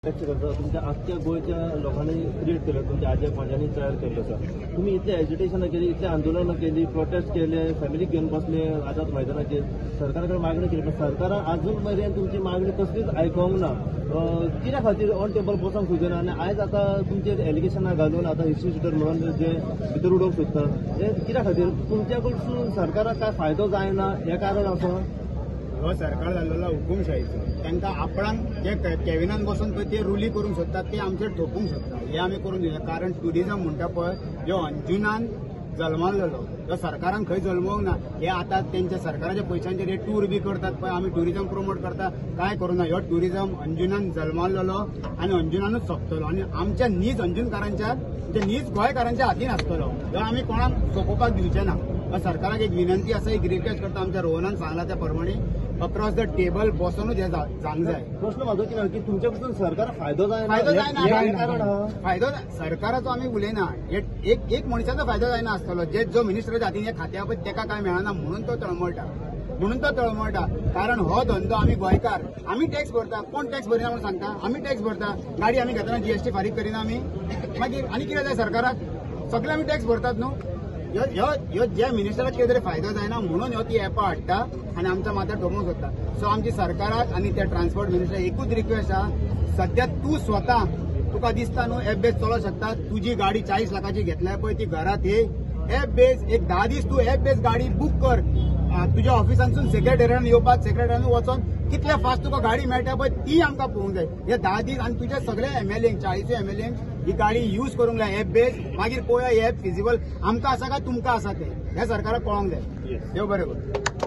तुमच्या आख्या गोयच्या लोकांनी क्रिएट केलं, तुमच्या आजी पंजांनी तयार केलं सर. तुम्ही इतले एज्युटेशनां केली, इतले आंदोलनां केली, प्रोटेस्ट केले, फॅमिली घेऊन बसले आझाद मैदानाचेर, सरकाराकडे मागणी केली, पण सरकारान अजून मेरेन तुमची मागणी कसलीच आयकोंक ना. कित्या खातीर ऑन टेबल बसोंक सोदिना आनी आयज आतां तुमचेर एलिगेशनां घालून आतां हिस्ट्री शिटर म्हणून जे भितर उडोवंक सोदता हे कित्या खातीर? तुमच्या कडसून सरकाराक काय फायदो जायना हे कारण आसा? हो सरकार जाल्लो हुकुमशाहीचो, तांकां आपणाक जे कॅबिनान बसून पळय ते रुली करूंक सोदतात ते आमचेर थोपूंक सोदतात. हे आमी करून दिना. कारण ट्युरिझम म्हणटा पळय जो अंजुनान जल्मालेलो तो सरकारान खंय जल्मोवंक ना. हे आतां तेंच्या सरकाराच्या पयशांचेर हे टूर बी करतात पळय, आमी ट्युरिझम प्रमोट करता, काय करूं ना. ह्यो ट्युरिझम अंजुनान जल्मालेलो आनी अंजुनानूच सोंपतलो आनी आमच्या नीज अंजुनकारांच्या नीज गोंयकारांच्या हातीन आसतलो. ह्यो आमी कोणाक सोंपोवपाक दिवचे ना. सरकाराक एक विनंती आसा, एक रिक्वेस्ट करता, आमच्या रोहनान सांगला त्या प्रमाणे अक्रॉस द टेबल बसूनच हे जावंक जाय. प्रश्न म्हाजो कितें की तुमच्या पासून सरकार फायदो जायना. फायदो सरकाराचो आमी उलयना. एक मनशाचो फायदो जायना आसतलो. जो मिनिस्टराच्या हातीन हे खात्या पळय तेका काय मेळना म्हणून तो तळमळटा. कारण हो धंदो आमी गोंयकार आमी टॅक्स भरता. कोण टॅक्स भरिना म्हणून सांगता? आमी टॅक्स भरता. गाडी आमी घेतना जीएसटी फारीक करिना आमी. मागीर आनी कितें जाय सरकाराक? सगळे आमी टॅक्स भरतात न्हू. ह्यो ज्या मिनिस्टराक कितें तरी फायदो जायना म्हणून ह्यो ती एपां हाडटा आनी आमच्या माथ्यार थोपूंक सोदता. सो आमची सरकाराक आनी त्या ट्रान्सपोर्ट मिनिस्टर एकूच रिक्वेस्ट आहा, सध्या तूं स्वता तुका दिसता न्हू एप बेस चलोवंक शकता. तुजी गाडी 40 लाखाची घेतल्या पळय ती घरात ये एप बेस एक 10 दीस तूं एप बेस गाडी बूक कर. तुज्या ऑफिसांसून सेक्रेटरीयान येवपाक सेक्रेटरीयान वचोन कितले फास्ट तुका गाडी मेळटा पळय ती आमकां पळोवंक जाय. हे 10 दीस आनी तुजे सगळे एमएलएंक 40 एमएलएंक ही गाडी यूज करूंक जाय एप बेस. मागीर पळोवया एप फिजिबल आमकां आसा काय तुमकां आसा ते. हे सरकाराक कळोवंक जाय. देव बरें करूं.